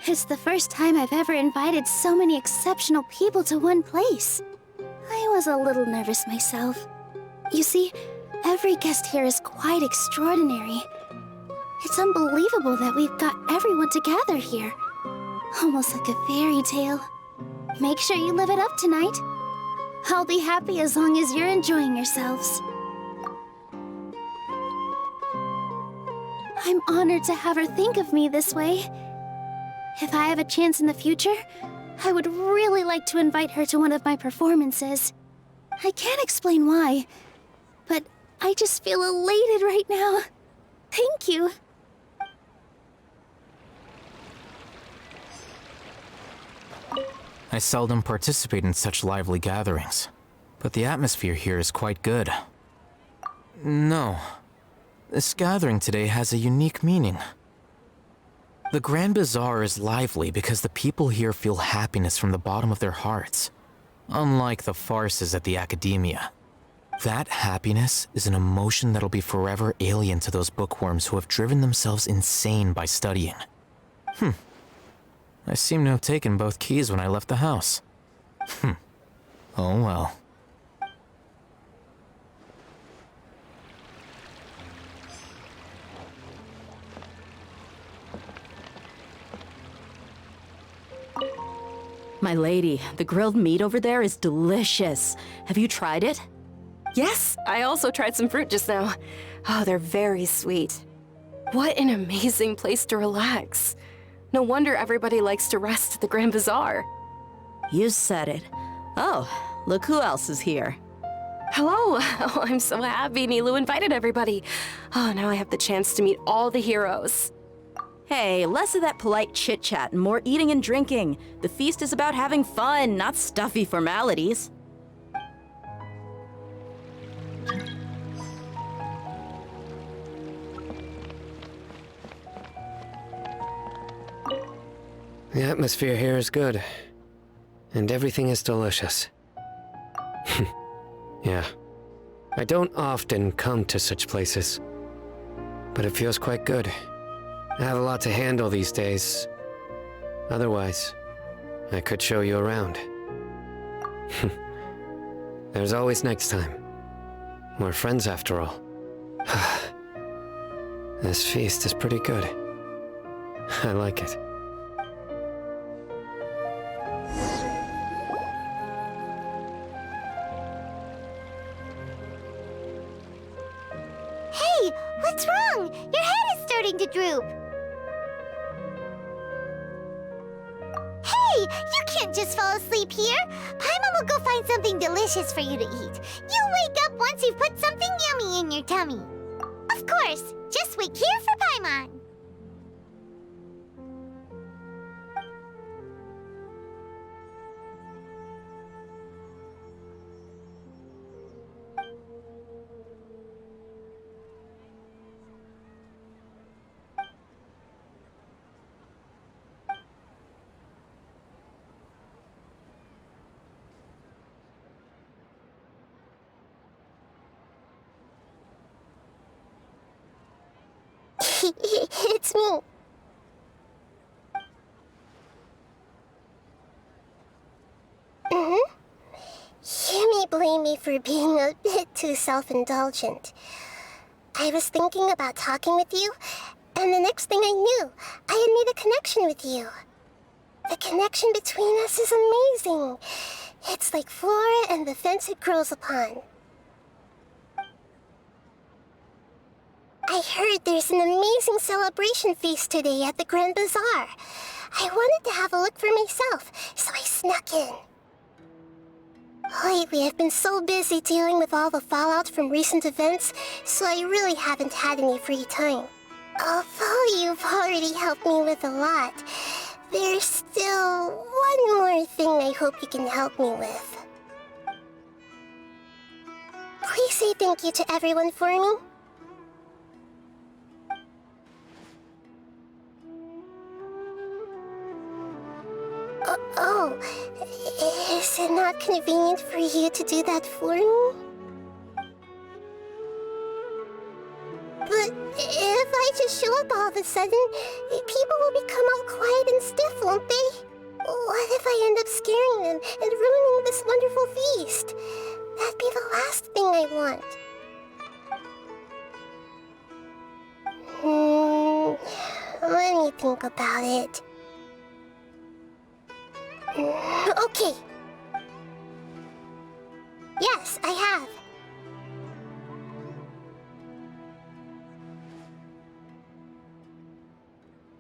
It's the first time I've ever invited so many exceptional people to one place. I was a little nervous myself. You see, every guest here is quite extraordinary. It's unbelievable that we've got everyone together here. Almost like a fairy tale. Make sure you live it up tonight. I'll be happy as long as you're enjoying yourselves. I'm honored to have her think of me this way. If I have a chance in the future, I would really like to invite her to one of my performances. I can't explain why, but I just feel elated right now. Thank you. I seldom participate in such lively gatherings, but the atmosphere here is quite good. No. This gathering today has a unique meaning. The Grand Bazaar is lively because the people here feel happiness from the bottom of their hearts, unlike the farces at the Academia. That happiness is an emotion that'll be forever alien to those bookworms who have driven themselves insane by studying. I seem to have taken both keys when I left the house. Oh well. My lady, the grilled meat over there is delicious. Have you tried it? Yes, I also tried some fruit just now. Oh, they're very sweet. What an amazing place to relax. No wonder everybody likes to rest at the Grand Bazaar. You said it. Oh, look who else is here. Hello! Oh, I'm so happy Nilu invited everybody. Oh, now I have the chance to meet all the heroes. Hey, less of that polite chit-chat and more eating and drinking. The feast is about having fun, not stuffy formalities. The atmosphere here is good. And everything is delicious. Yeah. I don't often come to such places. But it feels quite good. I have a lot to handle these days. Otherwise, I could show you around. There's always next time. We're friends after all. This feast is pretty good. I like it. Hey, what's wrong? Your head is starting to droop. Hey, you can't just fall asleep here. Paimon will go find something delicious for you to eat. You'll wake up once you've put something yummy in your tummy. Of course, just wait here for Paimon. It's me. You may blame me for being a bit too self-indulgent. I was thinking about talking with you, and the next thing I knew, I had made a connection with you. The connection between us is amazing. It's like flora and the fence it grows upon. I heard there's an amazing celebration feast today at the Grand Bazaar. I wanted to have a look for myself, so I snuck in. Lately, I've been so busy dealing with all the fallout from recent events, so I really haven't had any free time. Although you've already helped me with a lot, there's still one more thing I hope you can help me with. Please say thank you to everyone for me. Oh, is it not convenient for you to do that for me? But if I just show up all of a sudden, people will become all quiet and stiff, won't they? What if I end up scaring them and ruining this wonderful feast? That'd be the last thing I want. Let me think about it. Okay. Yes, I have.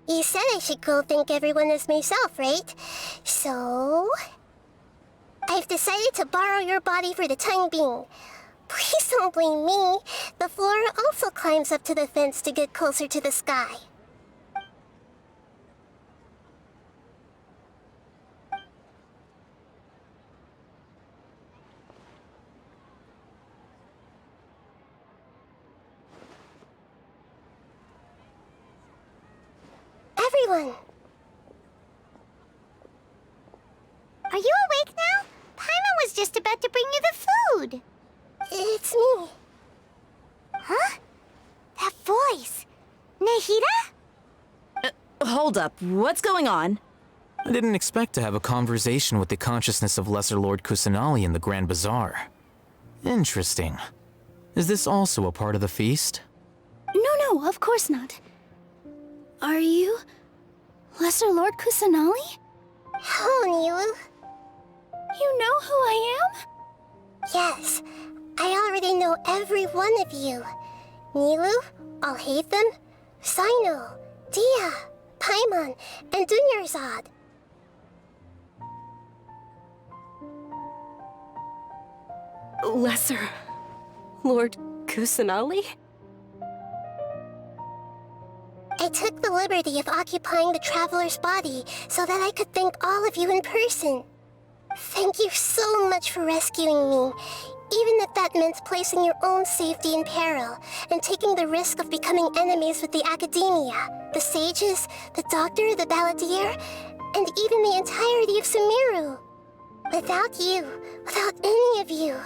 You said I should go thank everyone as myself, right? So... I've decided to borrow your body for the time being. Please don't blame me. The flora also climbs up to the fence to get closer to the sky. Everyone! Are you awake now? Paimon was just about to bring you the food. It's me. Huh? That voice. Nahida? Hold up. What's going on? I didn't expect to have a conversation with the consciousness of Lesser Lord Kusanali in the Grand Bazaar. Interesting. Is this also a part of the feast? No, of course not. Are you... Lesser Lord Kusanali? Hello, Nilu. You know who I am? Yes, I already know every one of you. Nilu, Alhaitham, Sino, Dia, Paimon, and Dunyarzad. Lesser Lord Kusanali? I took the liberty of occupying the Traveler's body so that I could thank all of you in person. Thank you so much for rescuing me, even if that meant placing your own safety in peril and taking the risk of becoming enemies with the Academia, the sages, the doctor, the balladeer, and even the entirety of Sumeru. Without you, without any of you,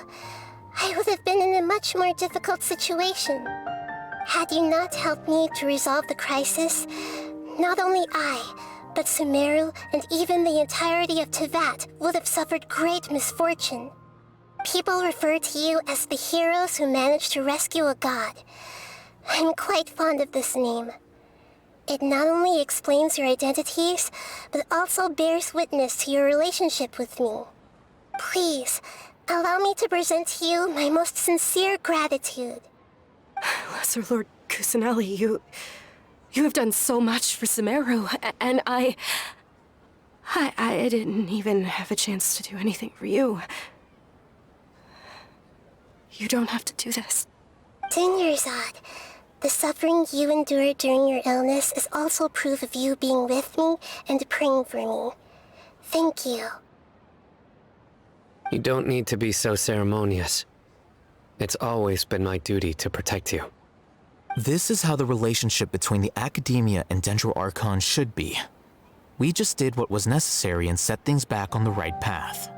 I would have been in a much more difficult situation. Had you not helped me to resolve the crisis, not only I, but Sumeru and even the entirety of Teyvat would have suffered great misfortune. People refer to you as the heroes who managed to rescue a god. I'm quite fond of this name. It not only explains your identities, but also bears witness to your relationship with me. Please, allow me to present to you my most sincere gratitude. Lesser Lord Kusanali, you have done so much for Sumeru, and I I didn't even have a chance to do anything for you. You don't have to do this. Dunyarzad, the suffering you endured during your illness is also proof of you being with me and praying for me. Thank you. You don't need to be so ceremonious. It's always been my duty to protect you. This is how the relationship between the Academia and Dendro Archon should be. We just did what was necessary and set things back on the right path.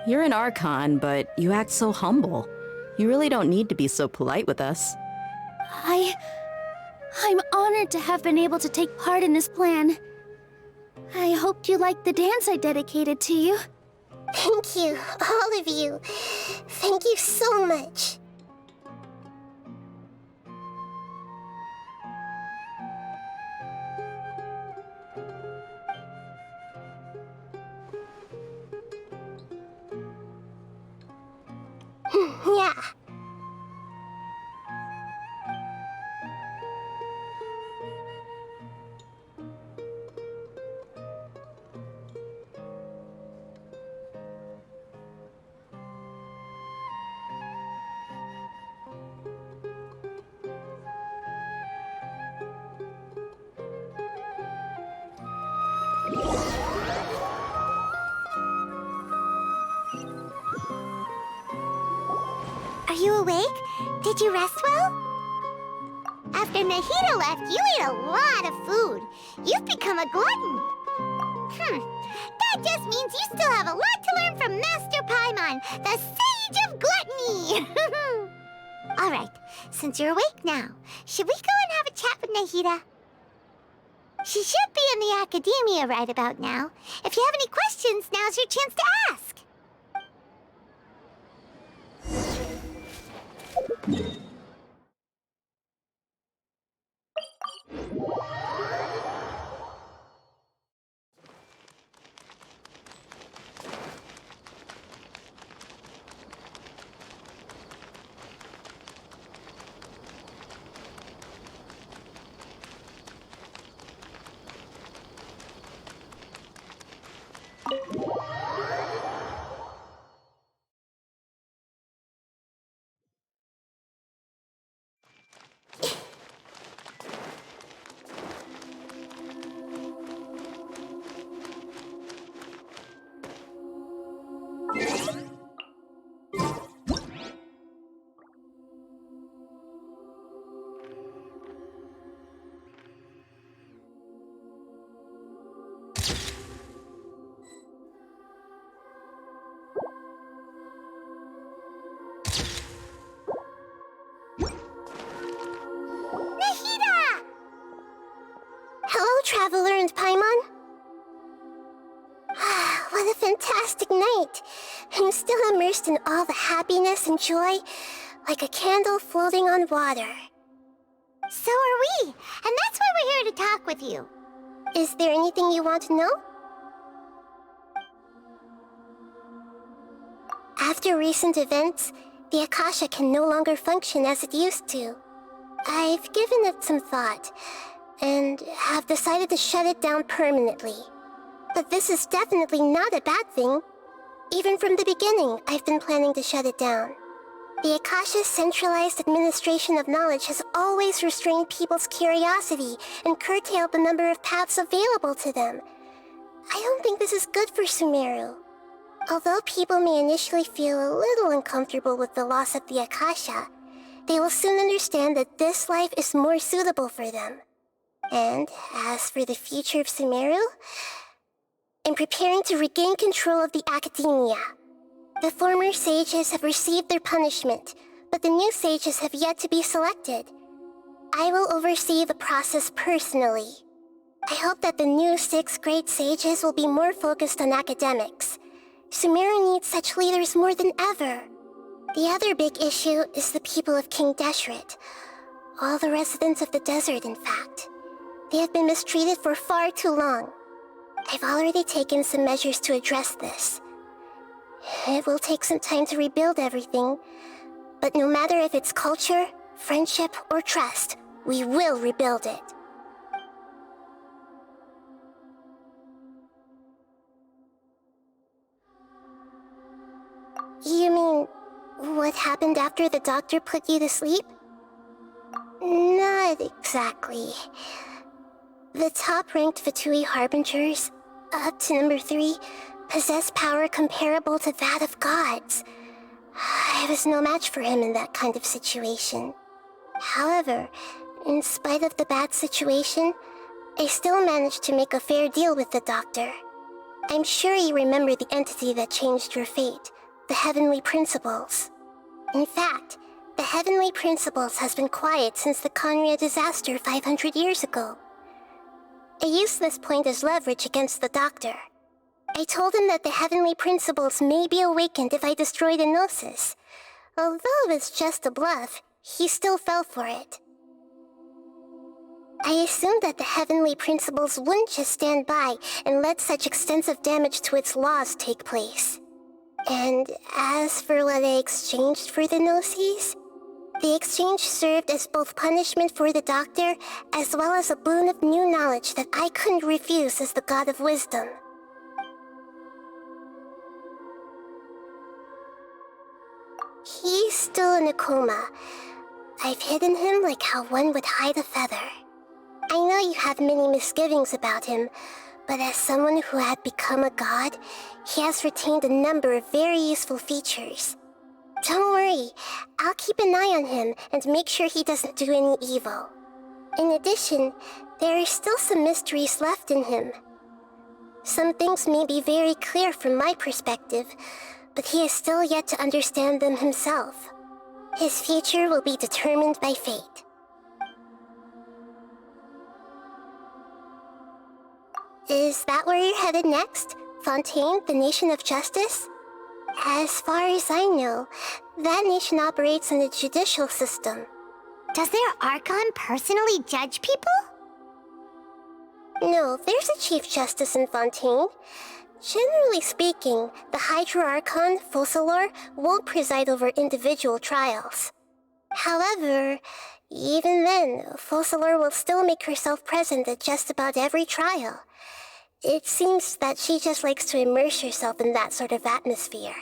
You're an Archon, but you act so humble. You really don't need to be so polite with us. I'm honored to have been able to take part in this plan. I hoped you liked the dance I dedicated to you. Thank you, all of you. Thank you so much. Yeah. Are you awake? Did you rest well? After Nahida left, you ate a lot of food. You've become a glutton. That just means you still have a lot to learn from Master Paimon, the Sage of Gluttony. All right, since you're awake now, should we go and have a chat with Nahida? She should be in the Academia right about now. If you have any questions, now's your chance to ask. Traveler and Paimon? What a fantastic night! I'm still immersed in all the happiness and joy, like a candle floating on water. So are we, and that's why we're here to talk with you. Is there anything you want to know? After recent events, the Akasha can no longer function as it used to. I've given it some thought, and have decided to shut it down permanently. But this is definitely not a bad thing. Even from the beginning, I've been planning to shut it down. The Akasha's centralized administration of knowledge has always restrained people's curiosity and curtailed the number of paths available to them. I don't think this is good for Sumeru. Although people may initially feel a little uncomfortable with the loss of the Akasha, they will soon understand that this life is more suitable for them. And as for the future of Sumeru, I'm preparing to regain control of the Academia. The former sages have received their punishment, but the new sages have yet to be selected. I will oversee the process personally. I hope that the new 6 great sages will be more focused on academics. Sumeru needs such leaders more than ever. The other big issue is the people of King Deshret. All the residents of the desert, in fact. They have been mistreated for far too long. I've already taken some measures to address this. It will take some time to rebuild everything, but no matter if it's culture, friendship, or trust, we will rebuild it. What happened after the doctor put you to sleep? Not exactly. The top-ranked Fatui Harbingers, up to number 3, possess power comparable to that of gods. I was no match for him in that kind of situation. However, in spite of the bad situation, I still managed to make a fair deal with the doctor. I'm sure you remember the entity that changed your fate, the Heavenly Principles. In fact, the Heavenly Principles has been quiet since the Conria disaster 500 years ago. I used this point as leverage against the doctor. I told him that the Heavenly Principles may be awakened if I destroy the Gnosis. Although it was just a bluff, he still fell for it. I assumed that the Heavenly Principles wouldn't just stand by and let such extensive damage to its laws take place. And as for what I exchanged for the Gnosis, the exchange served as both punishment for the doctor as well as a boon of new knowledge that I couldn't refuse as the God of Wisdom. He's still in a coma. I've hidden him like how one would hide a feather. I know you have many misgivings about him, but as someone who had become a god, he has retained a number of very useful features. Don't worry, I'll keep an eye on him and make sure he doesn't do any evil. In addition, there are still some mysteries left in him. Some things may be very clear from my perspective, but he is still yet to understand them himself. His future will be determined by fate. Is that where you're headed next? Fontaine, the Nation of Justice? As far as I know, that nation operates in a judicial system. Does their Archon personally judge people? No, there's a Chief Justice in Fontaine. Generally speaking, the Hydra Archon, Focalor, won't preside over individual trials. However, even then, Focalor will still make herself present at just about every trial. It seems that she just likes to immerse herself in that sort of atmosphere.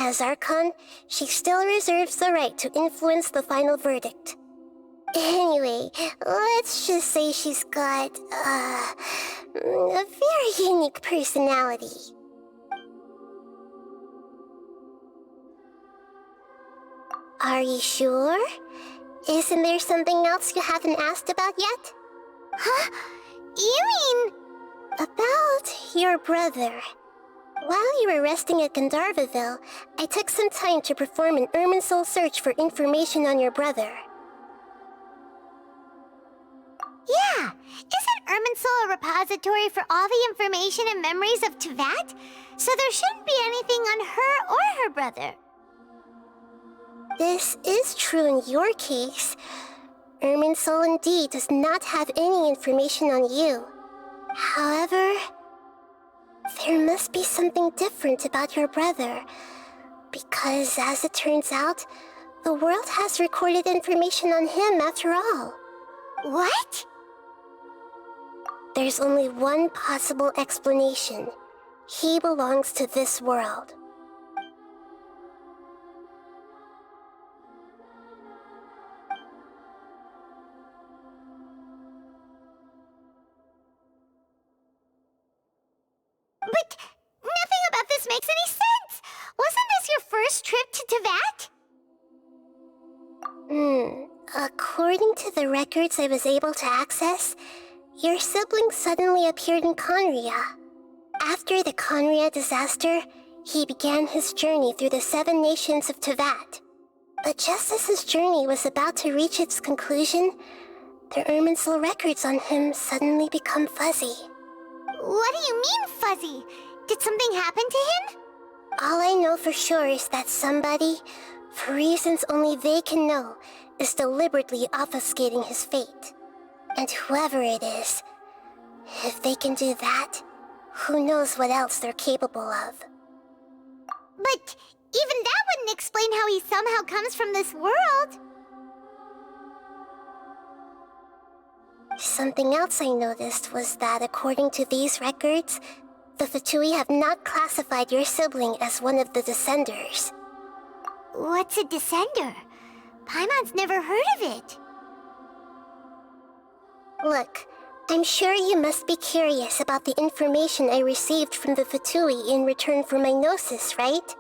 As Archon, she still reserves the right to influence the final verdict. Anyway, let's just say she's got, a very unique personality. Are you sure? Isn't there something else you haven't asked about yet? Huh? You mean... About your brother. While you were resting at Gandharvaville, I took some time to perform an Irminsul search for information on your brother. Yeah! Isn't Irminsul a repository for all the information and memories of Teyvat? So there shouldn't be anything on her or her brother. This is true in your case. Irminsul indeed does not have any information on you. However, there must be something different about your brother, because as it turns out, the world has recorded information on him after all. What? There's only one possible explanation. He belongs to this world. But nothing about this makes any sense! Wasn't this your first trip to Teyvat? According to the records I was able to access, your sibling suddenly appeared in Conria. After the Conria disaster, he began his journey through the 7 nations of Teyvat. But just as his journey was about to reach its conclusion, the Irminsul records on him suddenly become fuzzy. What do you mean, fuzzy? Did something happen to him? All I know for sure is that somebody, for reasons only they can know, is deliberately obfuscating his fate. And whoever it is, if they can do that, who knows what else they're capable of. But even that wouldn't explain how he somehow comes from this world. Something else I noticed was that according to these records, the Fatui have not classified your sibling as one of the Descenders. What's a descender? Paimon's never heard of it. Look, I'm sure you must be curious about the information I received from the Fatui in return for my gnosis, right?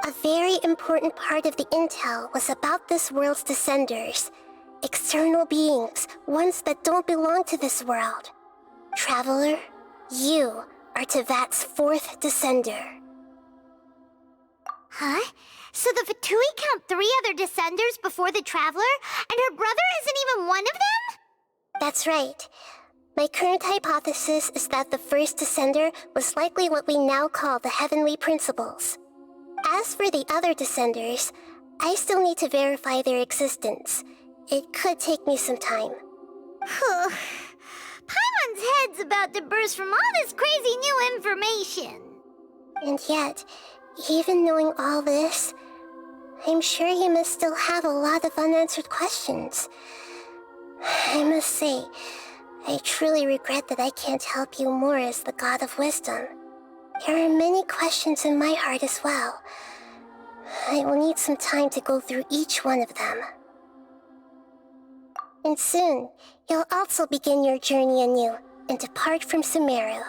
A very important part of the intel was about this world's descenders. External beings, ones that don't belong to this world. Traveler, you are Tevat's 4th descender. Huh? So the Fatui count 3 other descenders before the Traveler, and her brother isn't even one of them? That's right. My current hypothesis is that the first descender was likely what we now call the Heavenly Principles. As for the other descenders, I still need to verify their existence. It could take me some time. Paimon's head's about to burst from all this crazy new information. And yet, even knowing all this, I'm sure you must still have a lot of unanswered questions. I must say, I truly regret that I can't help you more as the God of Wisdom. There are many questions in my heart as well. I will need some time to go through each one of them. And soon, you'll also begin your journey anew and depart from Sumeru.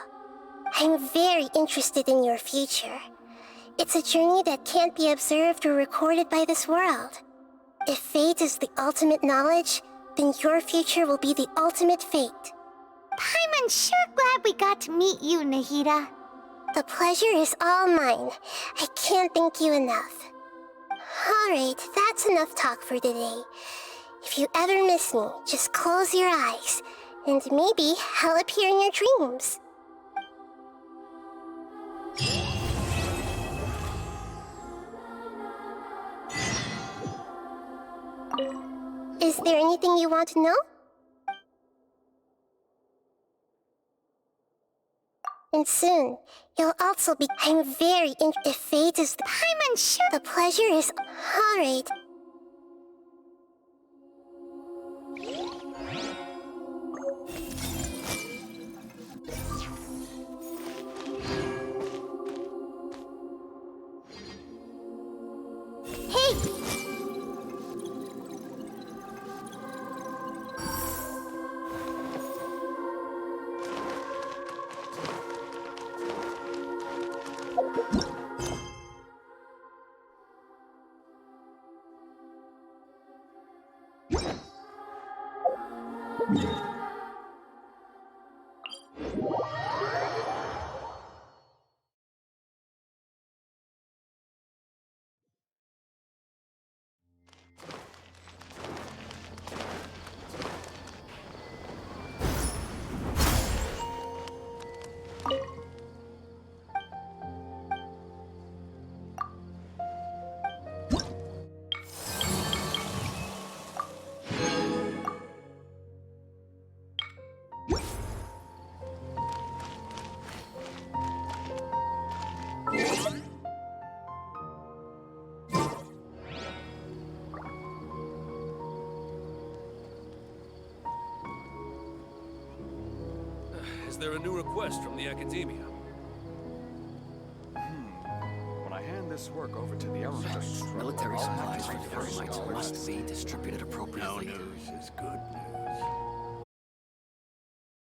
I'm very interested in your future. It's a journey that can't be observed or recorded by this world. If fate is the ultimate knowledge, then your future will be the ultimate fate. Paimon's sure glad we got to meet you, Nahida. The pleasure is all mine. I can't thank you enough. Alright, that's enough talk for today. If you ever miss me, just close your eyes, and maybe I'll appear in your dreams. Is there anything you want to know? And soon, you'll also be... I'm very if fate is the... Paimon, sure... The pleasure is... Alright. Hey! Is there a new request from the Academia? When I hand this work over to the Elements, military supplies for the Eremites must be distributed appropriately. No news is good news.